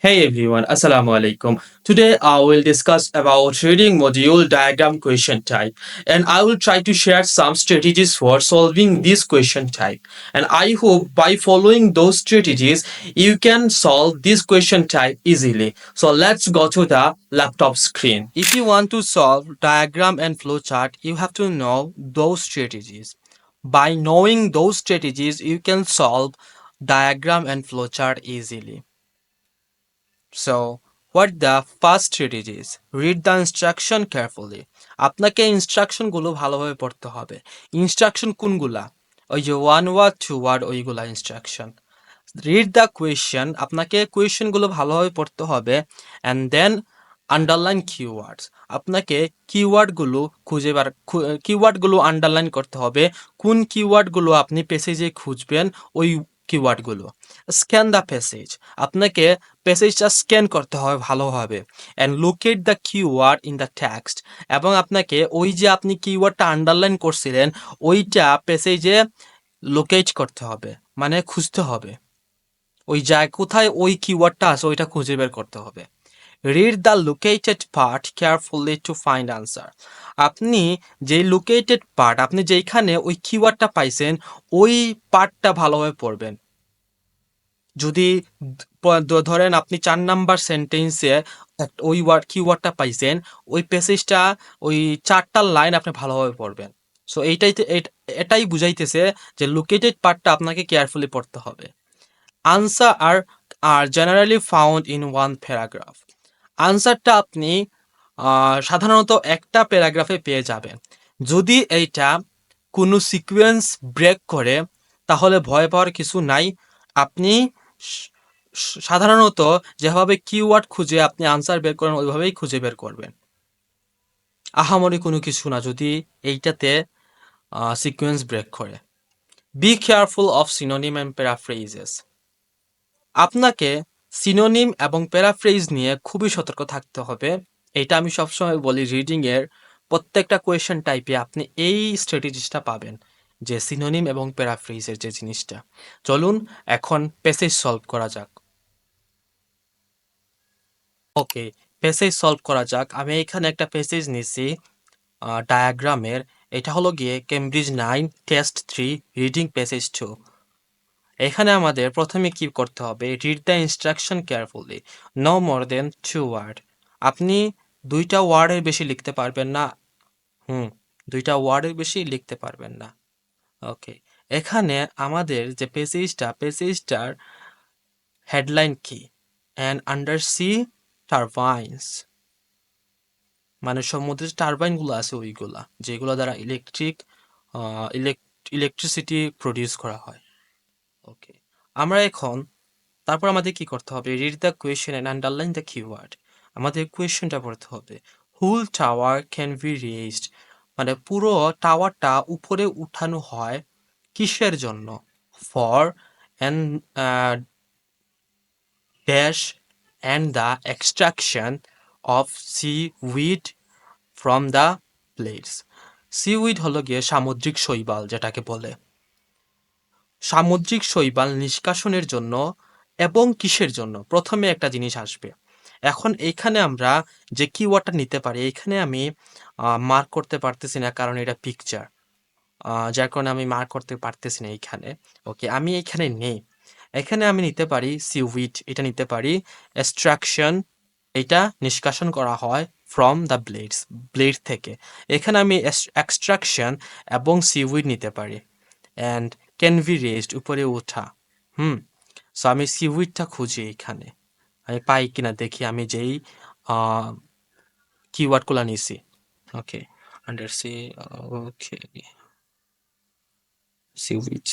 Hey everyone, Assalamu alaikum. Today I will discuss about reading module diagram question type, and I will try to share some strategies for solving this question type. And I hope by following those strategies you can solve this question type easily. So let's go to the laptop screen. If you want to solve diagram and flowchart, you have to know those strategies. By knowing those strategies, you can solve diagram and flowchart easily. So, what the first strategy is? Read the instruction carefully. আপনাকে instruction গুলো ভালোভাবে পড়তে হবে। Instruction কোনগুলা? ওই যে one word two word ওইগুলা instruction. Read the question, আপনাকে কোয়েশ্চেন গুলো ভালোভাবে পড়তে হবে অ্যান্ড দেন আন্ডারলাইন কিওয়ার্ডস, আপনাকে কিওয়ার্ড গুলো কিওয়ার্ড গুলো আন্ডারলাইন করতে হবে। কোন কিওয়ার্ড গুলো আপনি প্যাসেজে খুঁজবেন ওই কিওয়ার্ড গুলো। স্ক্যান দ্য প্যাসেজ, আপনাকে প্যাসেজটা স্ক্যান করতে হবে ভালোভাবে and locate the keyword in the text, এবং আপনাকে ওই যে আপনি কিওয়ার্ডটা আন্ডারলাইন করছিলেন ওইটা প্যাসেজে লোকেট করতে হবে, মানে খুঁজতে হবে। ওই কোথায় ওই কিওয়ার্ডটা আছে ওইটা খুঁজে বের করতে হবে। Read the located part carefully to find answer, আপনি যে লোকেটেড পার্ট, আপনি যেইখানে ওই কিওয়ার্ডটা পাইছেন ওই পার্টটা ভালোভাবে পড়বেন। যদি ধরেন আপনি ৪ নাম্বার সেন্টেন্সে ওই কিওয়ার্ডটা পাইছেন, ওই প্যাসেজটা ওই ৪টা লাইন আপনি ভালোভাবে পড়বেন। সো এটাই বুঝাইতেছে যে লোকেটেড পার্টটা আপনাকে কেয়ারফুলি পড়তে হবে। Answer are generally found in one paragraph, আনসারটা আপনি সাধারণত একটা প্যারাগ্রাফে পেয়ে যাবেন। যদি এইটা কোনো সিকোয়েন্স ব্রেক করে তাহলে ভয় পাওয়ার কিছু নাই। আপনি সাধারণত যেভাবে কিওয়ার্ড খুঁজে আপনি আনসার বের করেন ওইভাবেই খুঁজে বের করবেন। আহামরি কোনো কিছু না যদি এইটাতে সিকোয়েন্স ব্রেক করে। Be careful of synonym and paraphrases, আপনাকে সিনোনিম এবং প্যারাফ্রেজ নিয়ে খুবই সতর্ক থাকতে হবে। এটা আমি সবসময় বলি, রিডিংয়ের প্রত্যেকটা কোয়েশ্চেন টাইপে আপনি এই স্ট্র্যাটেজিসটা পাবেন, যে সিনোনিম এবং প্যারাফ্রেজের যে জিনিসটা। চলুন এখন প্যাসেজ সলভ করা যাক। ওকে, প্যাসেজ সলভ করা যাক। আমি এখানে একটা প্যাসেজ নিছি ডায়াগ্রামের। এটা হলো গিয়ে কেমব্রিজ 9 টেস্ট 3 রিডিং প্যাসেজ 2। এখানে আমাদের প্রথমে কি করতে হবে? Read the instruction carefully, no more than 2 word. আপনি 2টা ওয়ার্ডের বেশি লিখতে পারবেন না। 2টা ওয়ার্ডের বেশি লিখতে পারবেন না। ওকে, এখানে আমাদের যে পেসেজটার হেডলাইন কি? অ্যান্ড আন্ডার সি টারবাইনস, মানে সমুদ্রের টারবাইনগুলো আছে ওইগুলা, যেগুলো দ্বারা ইলেকট্রিসিটি প্রডিউস করা হয়। ওকে, আমরা এখন তারপর আমাদের কি করতে হবে? Read the question and underline the keyword. আমাদের কোয়েশ্চেনটা পড়তে হবে। হুল টাওয়ার ক্যান বি রেজড, মানে পুরো টাওয়ারটা উপরে উঠানো হয় কিসের জন্য? For and dash and the extraction of seaweed from the plates. Seaweed হলো গিয়ে সামুদ্রিক শৈবাল যেটাকে বলে। সামুদ্রিক শৈবাল নিষ্কাশনের জন্য এবং কিসের জন্য? প্রথমে একটা জিনিস আসবে। এখন এইখানে আমরা যে কিওয়ার্ডটা নিতে পারি, এইখানে আমি মার্ক করতে পারতেছি না কারণ এটা পিকচার, যার কারণে আমি মার্ক করতে পারতেছি না এইখানে। ওকে, আমি এইখানে নেই। এখানে আমি নিতে পারি সিউইড, এটা নিতে পারি। এক্সট্রাকশন, এটা নিষ্কাশন করা হয় ফ্রম দ্য ব্লেডস, ব্লেড থেকে। এখানে আমি এক্সট্রাকশন এবং সিউইড নিতে পারি। অ্যান্ড ক্যান বি রেজড, উপরে ওঠা। সো আমি সিউইডটা খুঁজি এখানে, আমি পাই কিনা দেখি আমি যেই কিওয়ার্ডগুলো নিছি। ওকে, আন্ডার সি, ওকে, সিউইড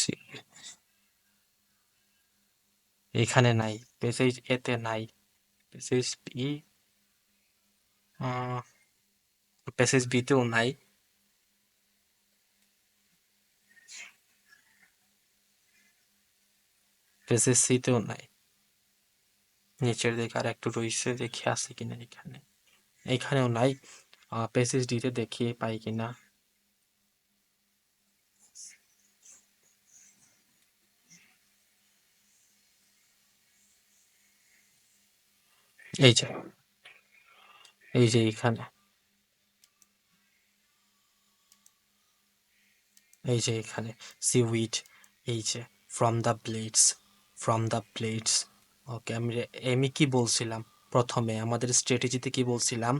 এখানে নাই, পেসেজ এতে নাই, পেসেজ বি, পেসেজ বিতেও নাই, পেসেজ সিতেও নাই। নিচের দিকে আর একটু রয়েছে, দেখি আছে কিনা এখানে। এখানেও নাই। পেসেজ ডিতে দেখি পাই কিনা। এই যে এই যে এখানে এই যে এখানে সিউইড, এই যে ফ্রম দ্য ব্লেডস। ওকে, আমি কি বলছিলাম প্রথমে আমাদের স্ট্র্যাটেজিতে কি বলছিলাম?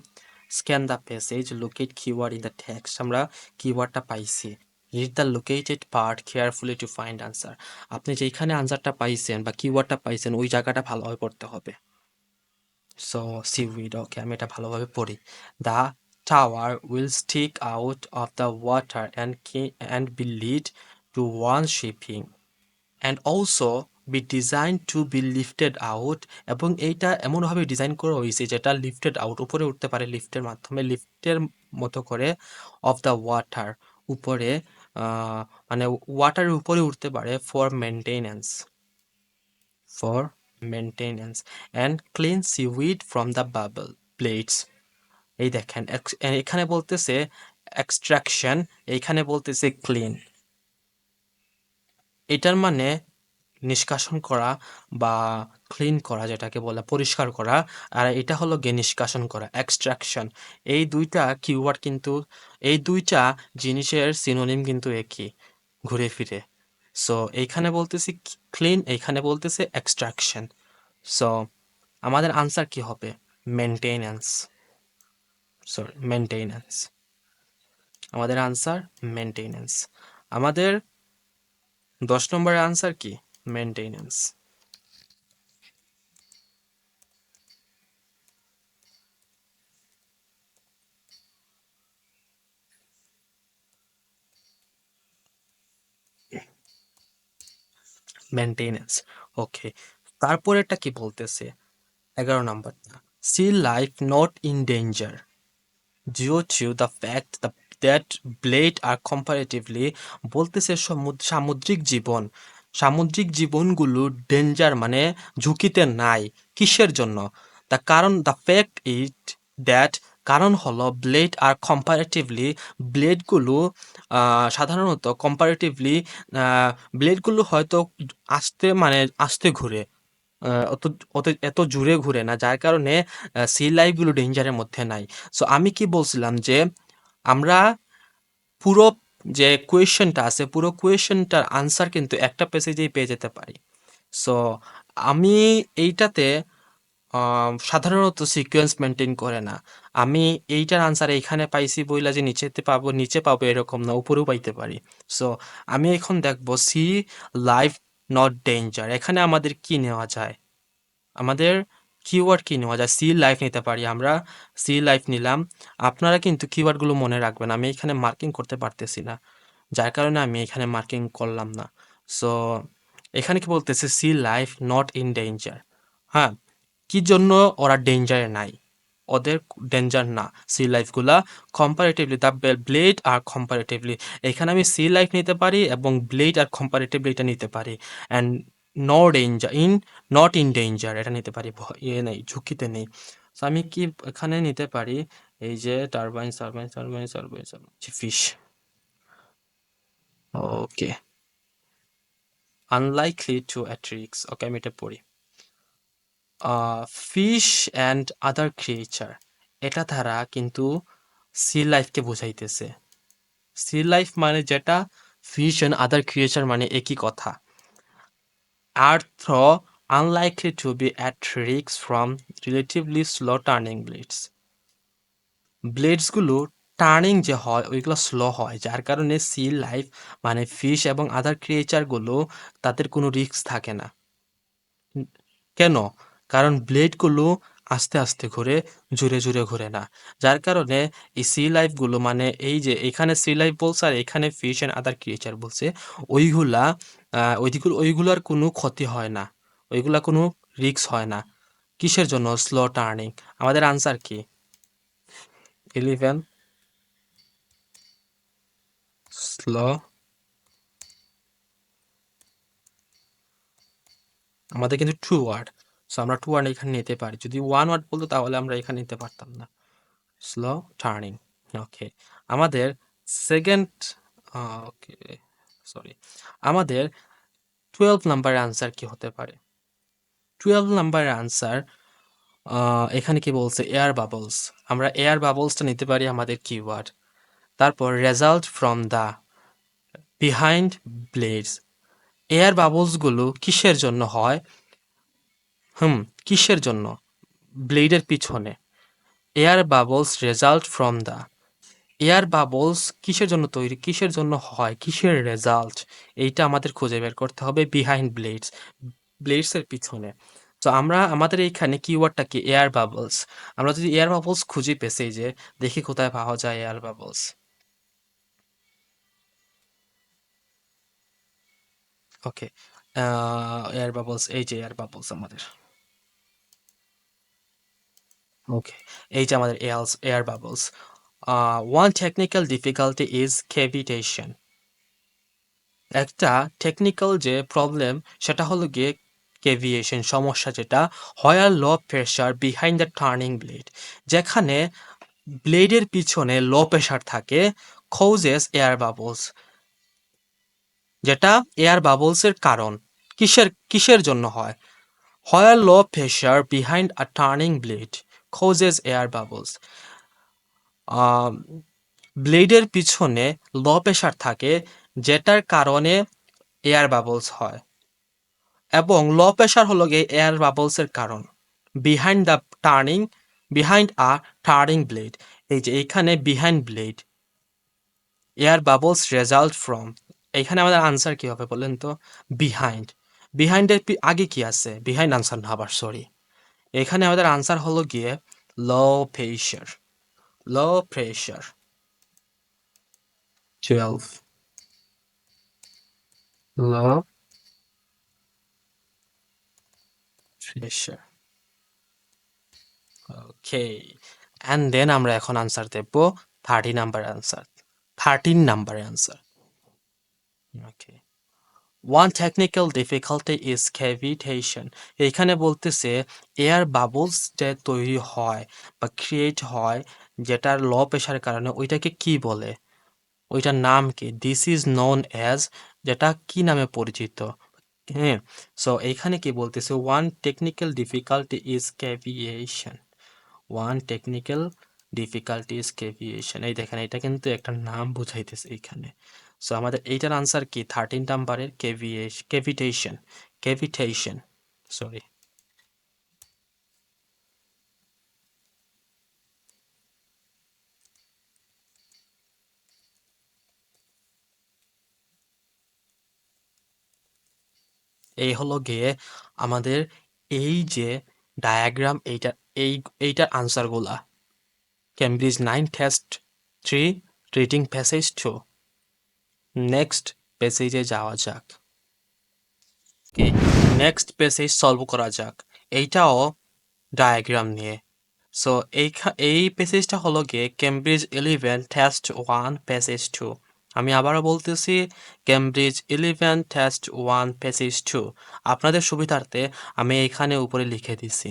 Scan the passage, locate keyword in the text. আমরা কিওয়ার্ডটা পাইছি। Read the located part carefully to find answer. আপনি যেখানে আনসারটা পাইছেন বা কিওয়ার্ডটা পাইছেন ওই জায়গাটা ভালোভাবে পড়তে হবে। সো সিউইড, ওকে, আমি এটা ভালোভাবে পড়ি। The tower will stick out of the water and be led to one shipping and also be design to be lifted out. এবং এইটা এমনভাবে ডিজাইন করা হয়েছে যেটা লিফটেড আউট, উপরে উঠতে পারে লিফটের মাধ্যমে, লিফটের মতো করে। অফ দ্য ওয়াটার, উপরে, মানে ওয়াটারের উপরে উঠতে পারে। For maintenance and clean seaweed from the bubble blades. এই দেখেন, এখানে বলতেছে এক্সট্রাকশন, এইখানে বলতেছে ক্লিন। এটার মানে নিষ্কাশন করা বা ক্লিন করা, যেটাকে বলে পরিষ্কার করা। আর এটা হলো গিয়ে নিষ্কাশন করা, এক্সট্রাকশন। এই দুইটা কিওয়ার্ড কিন্তু, এই দুইটা জিনিসের সিনোনিম কিন্তু একই, ঘুরে ফিরে। সো এইখানে বলতেছি ক্লিন, এইখানে বলতেছে এক্সট্রাকশন। সো আমাদের আনসার কি হবে? মেনটেনেন্স। Sorry, maintenance. আমাদের আনসার মেনটেনেন্স। আমাদের 10 নম্বরের আনসার কি? মেনটেনেন্স। Maintenance, okay. তারপরেরটা কি বলতেছে? 11 নম্বরটা, sea life not in danger due to the fact that blade are comparatively, বলতেছে সামুদ্রিক জীবন, সামুদ্রিক জীবনগুলো ডেঞ্জার মানে ঝুঁকিতে নাই। কিসের জন্য? দ্য কারণ, দ্য ফ্যাক্ট ইট দ্যাট, কারণ হলো ব্লেড আর কম্পারেটিভলি, ব্লেডগুলো সাধারণত কম্পারেটিভলি, ব্লেডগুলো হয়তো আস্তে, মানে আস্তে ঘুরে, অত অত এত জোরে ঘুরে না, যার কারণে সি লাইফগুলো ডেঞ্জারের মধ্যে নাই। সো আমি কি বলছিলাম যে আমরা পুরো যে কোয়েশ্চেনটা আছে, পুরো কোয়েশ্চেনটার আনসার কিন্তু একটা পেজেই পেয়ে যেতে পারি। সো আমি এইটাতে সাধারণত সিকোয়েন্স মেনটেন করে না। আমি এইটার আনসার এইখানে পাইছি বইলা যে নিচে পাবো এরকম না, উপরেও পাইতে পারি। সো আমি এখন দেখবো সি লাইফ নট ডেঞ্জার, এখানে আমাদের কি নেওয়া যায়? আমাদের কিওয়ার্ড কি নেওয়া যায়? সি লাইফ নিতে পারি আমরা, সি লাইফ নিলাম। আপনারা কিন্তু কিওয়ার্ডগুলো মনে রাখবেন, আমি এখানে মার্কিং করতে পারতেছি না, যার কারণে আমি এখানে মার্কিং করলাম না। সো এখানে কি বলতেছে? Sea life not in danger. হ্যাঁ, কি জন্য ওরা ডেঞ্জারে নাই? ওদের ডেঞ্জার না সি লাইফগুলা। কম্পারেটিভলি, দ্য ব্লেড আর কম্পারেটিভলি, এখানে আমি সি লাইফ নিতে পারি এবং ব্লেড আর কম্পারেটিভলি এটা নিতে পারি। And no danger in, not in danger এটা নিতে পারি, নেই, ঝুঁকিতে নেই। তো আমি কি এখানে নিতে পারি? এই যে turbine, fish. Okay, unlikely to at risk. Okay, আমি এটা পড়ি। ফিশ অ্যান্ড আদার ক্রিয়েচার, এটা দ্বারা কিন্তু সি লাইফকে বোঝাইতেছে। সি লাইফ মানে যেটা, ফিশ অ্যান্ড আদার ক্রিয়েচার মানে একই কথা। আর throw unlikely to be at risk from relatively slow turning blades. ব্লেডসগুলো টার্নিং যে হয় ওইগুলো স্লো হয়, যার কারণে সি লাইফ মানে ফিশ এবং আদার ক্রিয়েচারগুলো, তাদের কোনো রিস্ক থাকে না। কেন? কারণ ব্লেডগুলো আস্তে আস্তে ঘুরে, জোরে জোরে ঘুরে না। যার কারণে এই সি লাইফগুলো, মানে এই যে এখানে সি লাইফ বলছে আর এখানে ফিশ অ্যান্ড আদার ক্রিয়েচার বলছে, ওইগুলা ওইগুলার কোনো ক্ষতি হয় না, ওইগুলা কোনো রিস্ক হয় না। কিসের জন্য? Slow turning. আমাদের আনসার কি? 11, স্লো। আমাদের কিন্তু টু ওয়ার্ড, সো আমরা টু ওয়ার্ড এখানে নিতে পারি। যদি ওয়ান ওয়ার্ড বলতো তাহলে আমরা এখানে নিতে পারতাম না। স্লো টার্নিং, ওকে। আমাদের সেকেন্ড, ওকে, সরি, আমাদের 12 নাম্বারের আনসার কি হতে পারে? 12 নাম্বারের আনসার, এখানে কি বলছে এয়ার বাবলস, আমরা এয়ার বাবলসটা নিতে পারি আমাদের কিওয়ার্ড। তারপর result from the behind blades, air বাবলসগুলো কিসের জন্য হয়? কিসের জন্য? ব্লেডের পিছনে। Air bubbles result from the, air bubbles কিসের জন্য তৈরি, কিসের জন্য হয়, কিসের রেজাল্ট, এইটা আমাদের খুঁজে বের করতে হবে বিহাইন্ড ব্লেডস, ব্লেডসের পিছনে। তো আমরা আমাদের এইখানে কিওয়ার্ডটা কি এয়ার বাবলস, আমরা যদি এয়ার বাবলস খুঁজি পেসেজে, দেখি কোথায় পাওয়া যায় এয়ার বাবলস। ওকে, এয়ার বাবলস, এই যে এয়ার বাবলস আমাদের, ওকে, এই যে আমাদের air bubbles. One technical difficulty is cavitation, একটা টেকনিক্যাল যে প্রবলেম সেটা হলো গিয়ে কেভিয়েশন, সমস্যা যেটা হয়ার low pressure behind the turning blade, যেখানে ব্লেডের পিছনে লো প্রেশার থাকে, কৌজেস এয়ার বাবলস, যেটা এয়ার বাবলসের কারণ। কিসের কিসের জন্য হয়? হয়ার লো প্রেশার বিহাইন্ড আ টার্নিং ব্লেড কৌজেস এয়ার বাবলস, ব্লেডের পিছনে লো প্রেশার থাকে, যেটার কারণে এয়ার বাবলস হয়, এবং লো প্রেশার হলো গিয়ে এয়ার বাবলসের কারণ। Behind the turning, behind a turning blade, এই যে এইখানে behind blade air bubbles result from, এইখানে আমাদের আনসার কি হবে বলেন তো? বিহাইন্ড, বিহাইন্ডের আগে কি আছে? বিহাইন্ড আনসার না, আবার সরি, এখানে আমাদের আনসার হলো গিয়ে low pressure, low pressure. 12 low pressure. Okay, and then আমরা এখন আনসার দেব 30 number answer, 13 number answer. Okay, one technical difficulty is cavitation, এইখানে বলতেছে এয়ার বাবলস যে তৈরি হয় বা ক্রিয়েট হয়, যেটার লো প্রেশারের কারণে, ওইটাকে কি বলে, ওইটার নাম কি? দিস ইজ নোন অ্যাজ, যেটা কি নামে পরিচিত? হ্যাঁ, সো এইখানে কি বলতেছে? One technical difficulty is cavitation, one technical difficulty is cavitation, এই দেখেন এটা কিন্তু একটা নাম বুঝাইতেছে এইখানে। সো আমাদের এইটার আনসার কি? 13 নাম্বারের ক্যাভিটেশন, ক্যাভিটেশন, সরি। এই হলো গিয়ে আমাদের এই যে ডায়াগ্রাম, এই এইটার আনসারগুলা, Cambridge 9 test 3 reading passage 2। Next প্যাসেজে যাওয়া যাক। কি, নেক্সট প্যাসেজ সলভ করা যাক, এইটাও ডায়াগ্রাম নিয়ে। সো এই প্যাসেজটা হলো গিয়ে কেমব্রিজ 11 টেস্ট 1 প্যাসেজ 2। আমি আবারও বলতেছি, কেমব্রিজ 11 টেস্ট 1 প্যাসেজ 2। আপনাদের সুবিধার্থে আমি এইখানে উপরে লিখে দিছি।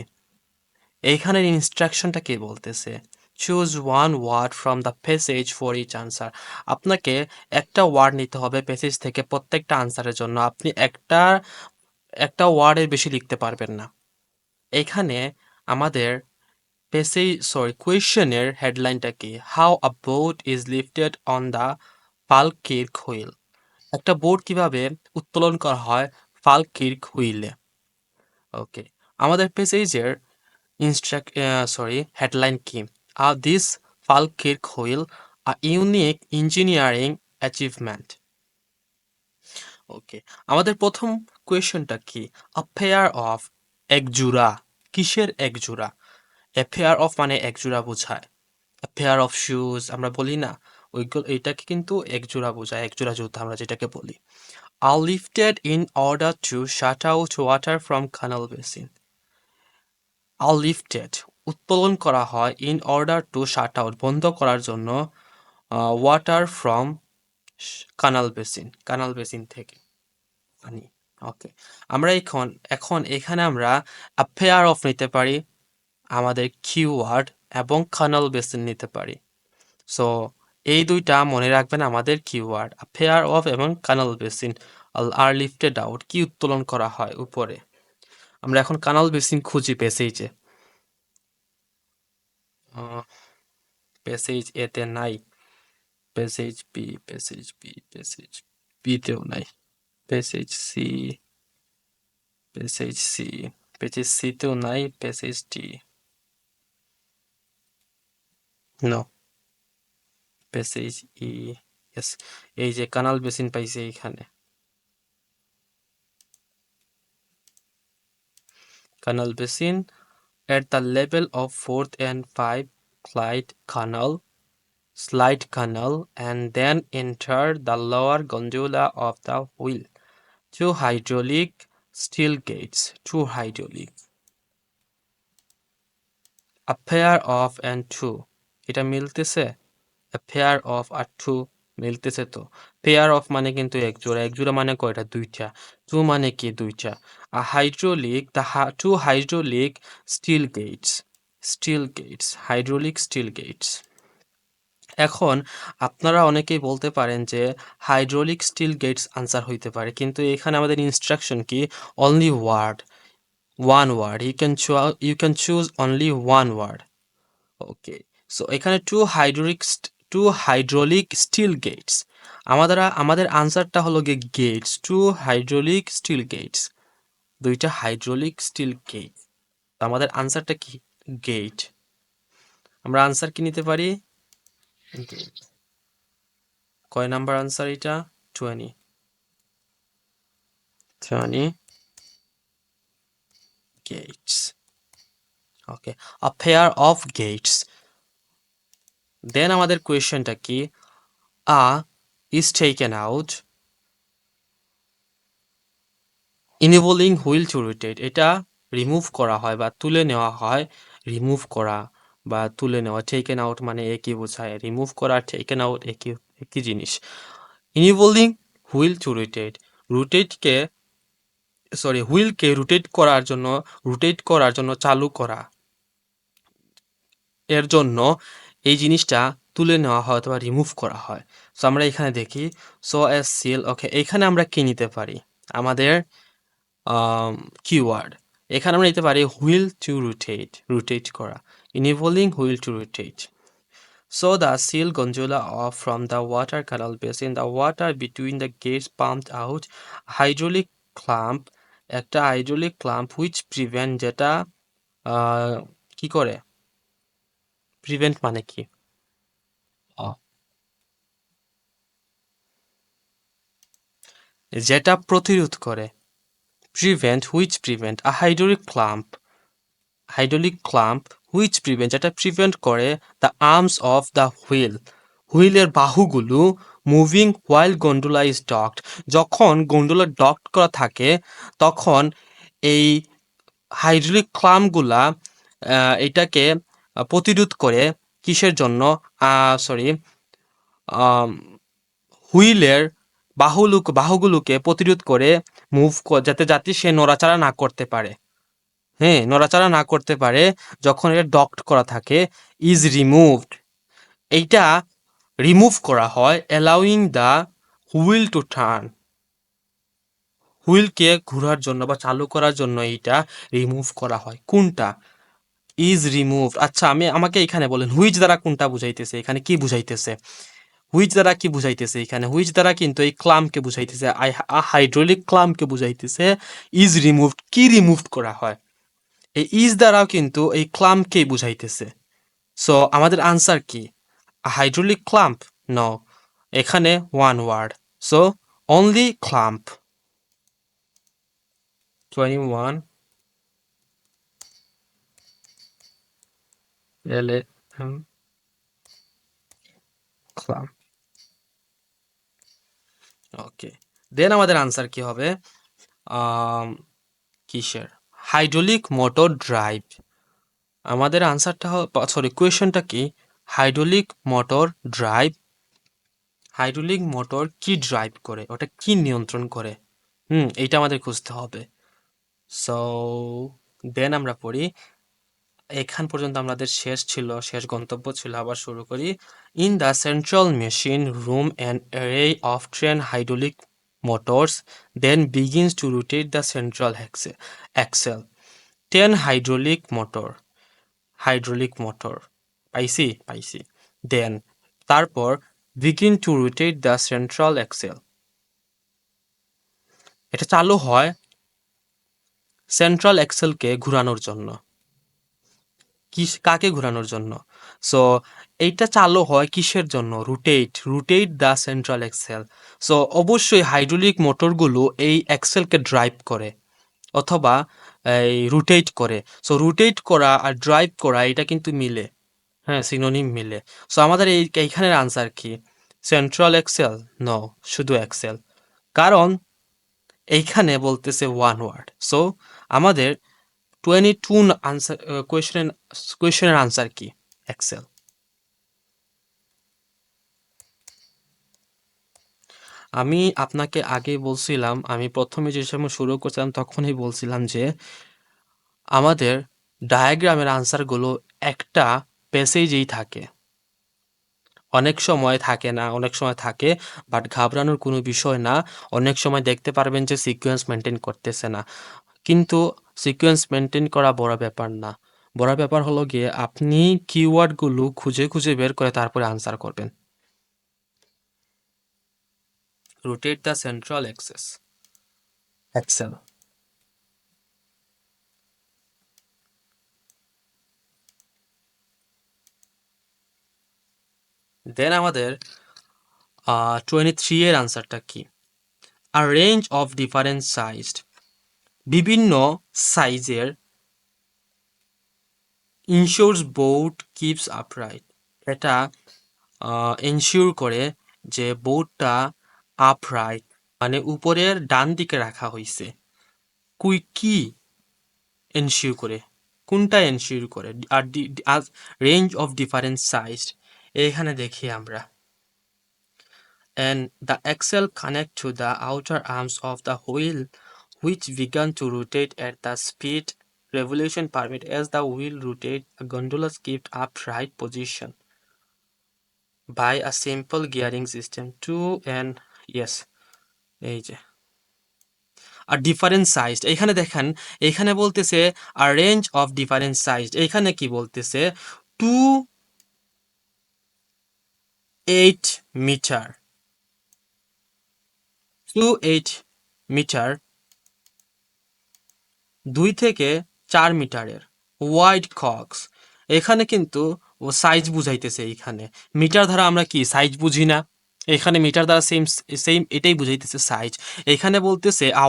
এইখানের ইনস্ট্রাকশনটা কি বলতেছে? Choose one word from the passage for each answer, আপনাকে একটা ওয়ার্ড নিতে হবে প্যাসেজ থেকে প্রত্যেকটা আনসারের জন্য। আপনি একটা একটা ওয়ার্ডের বেশি লিখতে পারবেন না। এখানে আমাদের কোয়েশ্চেনের হেডলাইনটা কি? How a boat is lifted on the Falkirk wheel, একটা বোট কিভাবে উত্তোলন করা হয় ফালকির্ক হুইলে। ওকে, আমাদের পেজের হেডলাইন কি? This Falkirk wheel a unique engineering achievement. Okay, আমাদের প্রথম কোয়েশ্চেনটা কি? আ পেয়ার অফ, এক জোড়া, কিসের এক জোড়া? এ পেয়ার অফ মানে এক জোড়া বোঝায়। পেয়ার অফ শুজ আমরা বলি না, ওইগুলো, এইটাকে কিন্তু এক জোড়া বোঝায়, এক জোড়া জুতা আমরা যেটাকে বলি। আর lifted in order to shut out water from canal basin, আর লিফটেড উত্তোলন করা হয়, in order to shut out বন্ধ করার জন্য, water from canal basin, canal basin থেকে পানি। ওকে, আমরা এখন এখন এখানে আমরা পেয়ার অফ নিতে পারি আমাদের কিওয়ার্ড, এবং কানাল বেসিন নিতে পারি। সো এই দুইটা মনে রাখবেন আমাদের কিওয়ার্ড, পেয়ার অফ এবং কানাল বেসিন। আর লিফটেড আউট কি উত্তোলন করা হয় উপরে। আমরা এখন কানাল বেসিন খুঁজি পেসেজে। প্যাসেজ এতে নাই, passage B, passage B, passage বিতেও নাই, passage C, passage C, passage সিতেও নাই, passage D, no, passage E, yes, এই যে কানাল বেসিন পাইছে এইখানে, canal basin at the level of 4th and 5 slide canal and then enter the lower gondola of the wheel. Two hydraulic steel gates, two hydraulic. A pair of and two. এটা মিলতেছে? A pair of R two মিলতেছে তো। Pair of মানে কিন্তু এক জোড়া, এক জোড়া মানে কয়টা? দুইটা। Two মানে কি? দুইটা। A hydraulic, two hydraulic steel gates. Steel gates, hydraulic steel gates. এখন আপনারা অনেকেই বলতে পারেন যে হাইড্রোলিক স্টিল গেটস আনসার হইতে পারে, কিন্তু এখানে আমাদের ইনস্ট্রাকশন কি? Only word, one word, you can choose only one word. Okay, so এখানে টু হাইড্রোলিক স্টিল গেটস, আমাদের আনসারটা হলো গিয়ে gates, two hydraulic steel gates, দুইটা হাইড্রোলিক স্টিল গেট। আমাদের আনসারটা কি? গেট। আমরা আনসার কি নিতে পারি? গেট। কয় নাম্বার আনসার এটা? 20 gates. Okay, a pair of gates. Then আমাদের কোয়েশ্চেনটা কি? A is taken out enabling wheel to rotate. এটা রিমুভ করা হয় বা তুলে নেওয়া হয়। রিমুভ করা বা তুলে নেওয়া, টেকেন আউট মানে একই বোঝায়, রিমুভ করা টেকেন আউট একই জিনিস। enabling wheel to rotate, হুইলকে রোটেট করার জন্য চালু করা, এর জন্য এই জিনিসটা তুলে নেওয়া হয় অথবা রিমুভ করা হয়। সো আমরা এখানে দেখি, সো এস সিল। ওকে, এখানে আমরা কি নিতে পারি? আমাদের কিওয়ার্ড এখানে আমরা নিতে পারি হুইল টু রোটেট করা, enabling wheel to rotate. So the seal gondola off from the water canal basin, the water between the gates pumped out, hydraulic clamp, একটা hydraulic clamp which prevent, যেটা কি করে? Prevent মানে কি? যেটা প্রতিরোধ করে। Prevent, which prevent, a hydraulic clamp which prevent, যেটা প্রিভেন্ট করে দ্য আর্মস অফ দ্য হুইলের বাহুগুলো moving while gondola is docked, যখন গন্ডোলা ডকড করা থাকে তখন এই হাইড্রোলিক ক্লাম্পগুলা এটাকে প্রতিরোধ করে। কিসের জন্য? সরি, হুইলের বাহুগুলোকে প্রতিরোধ করে, যাতে সে নড়াচড়া না করতে পারে। হ্যাঁ, নড়াচড়া না করতে পারে যখন এটা ডকড করা থাকে। ইজ রিমুভড, এইটা রিমুভ করা হয়। Allowing the wheel to turn, হুইলকে ঘোরার জন্য বা চালু করার জন্য এইটা রিমুভ করা হয়। কোনটা? Is removed. আচ্ছা, আমাকে এখানে বলেন হুইচ দ্বারা কোনটা বুঝাইতেছে? এখানে কি বুঝাইতেছে? হুইচ দ্বারা কি বুঝাইতেছে? এখানে হুইচ দ্বারা কিন্তু এই ক্লাম্পকে বুঝাইতেছে, হাইড্রোলিক ক্লাম্পকে বুঝাইতেছে। ইজ রিমুভড, কি রিমুভড করা হয়? এই ইজ দ্বারাও কিন্তু এই ক্লাম্পকেই বুঝাইতেছে। সো আমাদের আনসার কি? Hydraulic clamp? নো, এখানে one word, so only clamp. 21 clamp. Okay, then আমাদের আনসার কি হবে? কিসের? Hydraulic motor drive. আমাদের আনসারটা কোয়েশ্চেনটা কি? Hydraulic motor drive, hydraulic motor কি ড্রাইভ করে, ওটা কি নিয়ন্ত্রণ করে? এইটা আমাদের খুঁজতে হবে। সো দেন আমরা পড়ি, এখান পর্যন্ত আমাদের শেষ গন্তব্য ছিল। আবার শুরু করি। In the central machine room an array of ten hydraulic motors then begins to rotate the central axle. 10 hydraulic motor, পাইছি। দেন তারপর begin to rotate the central axle. এটা চালু হয় সেন্ট্রাল এক্সেলকে ঘোরানোর জন্য। কাকে ঘোরানোর জন্য? সো এইটা চালু হয় কিসের জন্য? Rotate the central axle. So অবশ্যই হাইড্রোলিক মোটরগুলো এই এক্সেলকে ড্রাইভ করে অথবা এই রুটেট করে। সো রুটেট করা আর ড্রাইভ করা এটা কিন্তু মিলে, হ্যাঁ, সিনোনিম মিলে। সো আমাদের এইখানের আনসার কি? Central axle? নো, শুধু এক্সেল। কারণ এইখানে বলতেছে ওয়ান ওয়ার্ড। সো আমাদের 22 আনসার কোয়েশ্চেনের আনসার কি? এক্সেল। আমি আপনাকে আগেই বলছিলাম, আমি প্রথমে যে সময় শুরু করছিলাম তখনই বলছিলাম যে আমাদের ডায়াগ্রামের আনসারগুলো একটা প্যাসেজেই থাকে, অনেক সময় থাকে না, অনেক সময় থাকে। বাট ঘাবড়ানোর কোনো বিষয় না। অনেক সময় দেখতে পারবেন যে সিকোয়েন্স মেনটেন করতেছে না, কিন্তু সিকোয়েন্স মেনটেন করা বড় ব্যাপার না। বড় ব্যাপার হলো গিয়ে আপনি কিওয়ার্ডগুলো খুঁজে খুঁজে বের করে তারপরে আনসার করবেন। rotate the central axis, axle. Then আমাদের 23 এর আনসারটা কি? a range of different sized, বিভিন্ন সাইজের ensures boat keeps upright, এটা এনশিওর করে যে বোর্ডটা আপরাইট, মানে উপরের ডান দিকে রাখা হয়েছে। কি এনশিওর করে? কোনটা এনশিওর করে? আর রেঞ্জ অফ ডিফারেন্ট সাইজ, এখানে দেখি আমরা। And the axle connect to the outer arms of the wheel, which began to rotate at the speed revolution per minute. As the wheel rotate, the gondolas kept upright position by a simple gearing system. To and yes, এই যে আর different size, এখানে দেখেন, এখানে বলতেছে আর range of different size, এখানে কি বলতেছে? 2-8 metre, 2-8 metre, 2 থেকে 4 মিটারের ওয়াইড কক্স। এখানে কিন্তু ও সাইজ বুঝাইতেছে। এইখানে মিটার দ্বারা আমরা কি সাইজ বুঝি না? এখানে মিটার দ্বারা সেম সেম এটাই বুঝাইতেছে সাইজ। এখানে বলতেছে a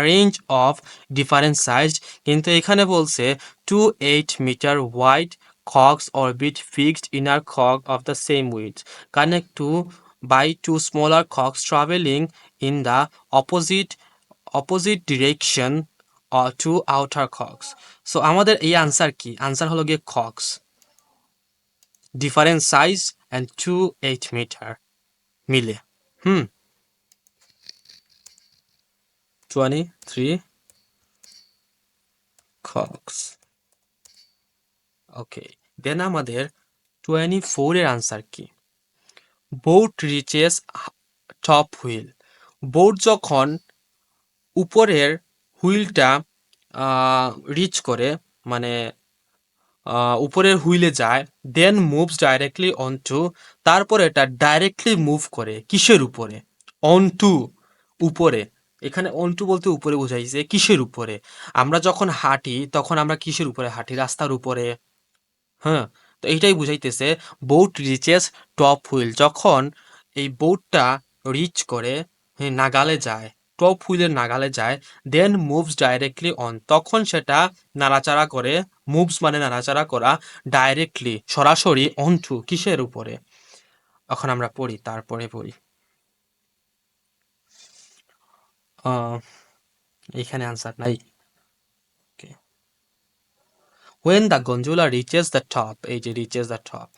range of different size, কিন্তু এখানে বলছে 2-8 metre wide cogs orbit fixed inner cog of the same width connect to by two smaller cogs traveling in the opposite direction or two outer cogs. So আমাদের এই answer কি? Answer হলো গিয়ে cogs, different size and 2-8 metre মিলে। 23 cogs। ওকে, then আমাদের 24 এর answer কি? Boat reaches top wheel, boat যখন উপরের হুইলটা রিচ করে, মানে উপরের হুইলে যায়, then moves directly on to, তারপরে এটা ডাইরেক্টলি মুভ করে কিসের উপরে? অন টু, উপরে। এখানে অন টু বলতে উপরে বোঝাইছে, কিসের উপরে? আমরা যখন হাঁটি তখন আমরা কিসের উপরে হাঁটি? রাস্তার উপরে, হ্যাঁ। তো এইটাই বুঝাইতেছে বোট রিচেস টপ হুইল, যখন এই বোটটা রিচ করে, হ্যাঁ, নাগালে যায়, টপ হুইলের নাগালে যায়, দেন মুভস ডাইরেক্টলি অন, তখন সেটা নাড়াচাড়া করে। মুভস মানে নাড়াচাড়া করা, ডাইরেক্টলি সরাসরি অন টু কিসের উপরে? এখন আমরা পড়ি, তারপরে পড়ি। এখানে আনসার নাই। When the gondola reaches the top, এই যে reaches the top,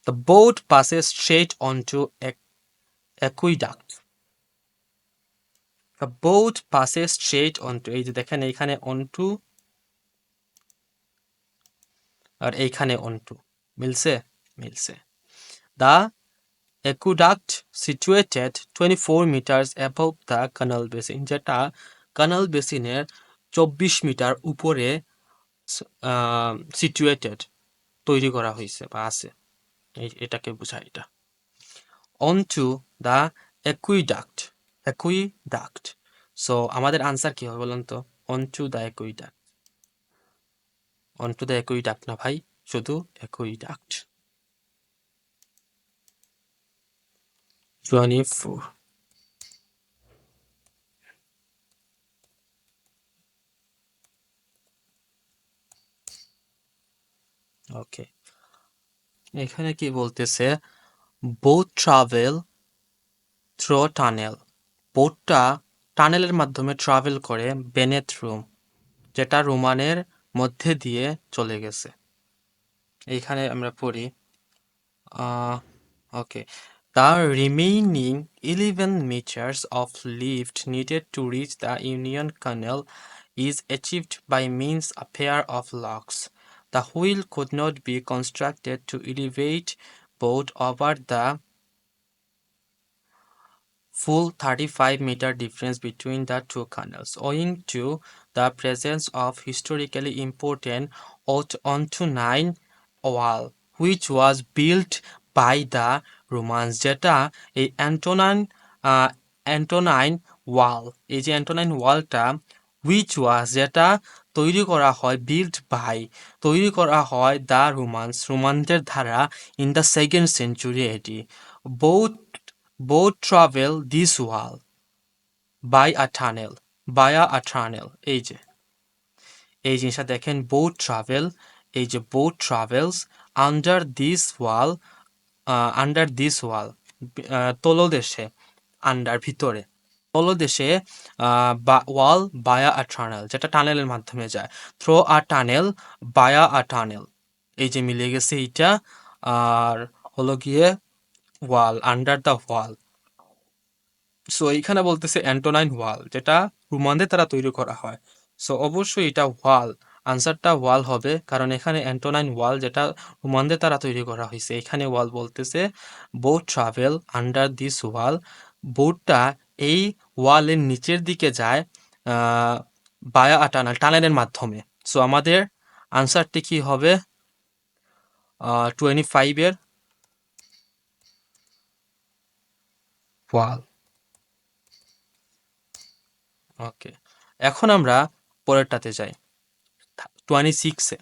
the boat passes straight onto aqueduct. The boat passes straight onto, এই যে দেখেন এইখানে onto আর এইখানে onto, মিলছে? মিলছে। The aqueduct situated 24 meters above the canal basin, যেটা কানাল বেসিনের 24 মিটার উপরে সিচুয়েটেড, তৈরি করা হয়েছে বা আছে, এটাকে বোঝায় এটা। onto the aqueduct, aqueduct. So আমাদের আনসার কি হবে বলুন তো? onto the aqueduct, onto the aqueduct না ভাই, শুধু aqueduct। 24। ওকে, এখানে কি বলতেছে? boat travel through tunnel, বোটটা টানেলের মাধ্যমে ট্রাভেল করে বেনেথ রুম, যেটা রোমানের মধ্যে দিয়ে চলে গেছে। এইখানে আমরা পড়ি ওকে, the remaining 11 meters of lift needed to reach the Union Canal is achieved by means a pair of locks. The wheel could not be constructed to elevate boat over the full 35-meter difference between the two canals, owing to the presence of historically important Antonine wall, which was built by the Romans, যেটা এই অ্যান্টোনাইন ওয়াল, এই যে অ্যান্টোনাইন ওয়ালটা, which was যেটা তৈরি করা হয়, built by তৈরি করা হয় দ্য রোমানদের দ্বারা in the second century AD. both boat travel this wall by a tunnel, via a tunnel। এই জিনিসটা দেখেন, boat travel, এই যে boat travels under this wall, তলদেশে, আন্ডার ভিতরে, তলদেশে, ওয়াল বায়া আ টানেল, যেটা টানেলের মাধ্যমে যায়, থ্রো আ টানেল, বায়া আ টানেল। এই যে মিলে গেছে এইটা, আর হলো গিয়ে ওয়াল, আন্ডার দ্য ওয়াল। সো এইখানে বলতেছে অ্যান্টোনাইন ওয়াল, যেটা রোমানদের দ্বারা তৈরি করা হয়। সো অবশ্যই এটা ওয়াল, আনসারটা ওয়াল হবে, কারণ এখানে অ্যান্টোনাইন ওয়াল, যেটা রোমানদের দ্বারা তৈরি করা হয়েছে। এখানে ওয়াল বলতেছে বোট ট্রাভেল আন্ডার দিস ওয়াল, বোটটা এই ওয়ালের নিচের দিকে যায় বায়া আ টানেল, টানেলের মাধ্যমে। সো আমাদের আনসারটি কি হবে? 25-এর ওয়াল। ওকে, এখন আমরা পরেরটাতে যাই, 26-এ।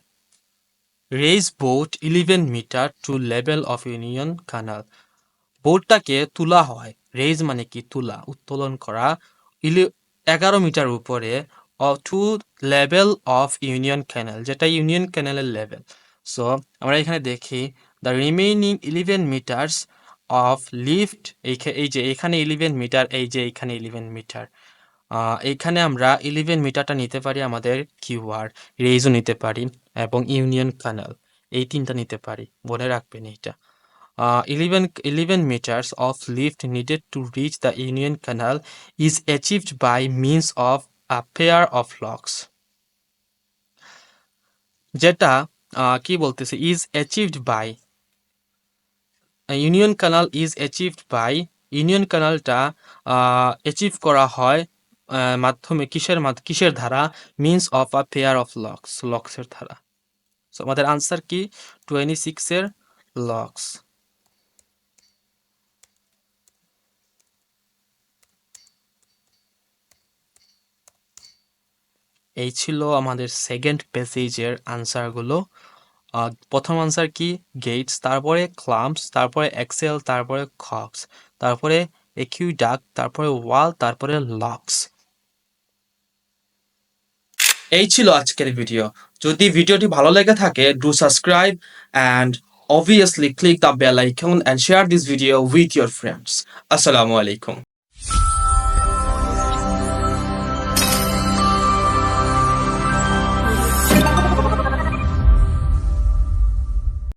Raise boat 11 metre to level of Union canal, বোটটাকে তোলা হয়, রেইজ মানে কি তোলা, উত্তোলন করা, 11 মিটার উপরে, to level of union canal, যেটা ইউনিয়ন ক্যানেলের লেভেল। সো আমরা এখানে দেখি the remaining 11 metres of lift, এই যে এখানে 11 মিটার, এই যে এখানে 11 মিটার, এইখানে আমরা 11 মিটারটা নিতে পারি আমাদের কিওয়ার্ড, রেইজও নিতে পারি এবং ইউনিয়ন কানাল, এই তিনটা নিতে পারি, মনে রাখবেন এইটা। 11 meters of lift needed to reach the Union Canal is achieved by means of a pair of locks, যেটা কি বলতেছে, is achieved by, Union canal is achieved by, Union কানালটা অ্যাচিভ করা হয় মাধ্যমে, কিসের ধারা? Means of a pair of locks, লক্সের ধারা। সো আমাদের আনসার কি? 26-এর লক্স। এই ছিল আমাদের সেকেন্ড প্যাসেজের আনসারগুলো। প্রথম আনসার কি? গেটস, তারপরে ক্লাম্পস, তারপরে এক্সেল, তারপরে কক্স, তারপরে একিউডাক্ট, তারপরে ওয়াল, তারপরে লক্স। এই ছিল আজকের ভিডিও। যদি ভিডিওটি ভালো লেগে থাকে, do subscribe and obviously click the bell icon and share this video with your friends. Assalamu alaikum.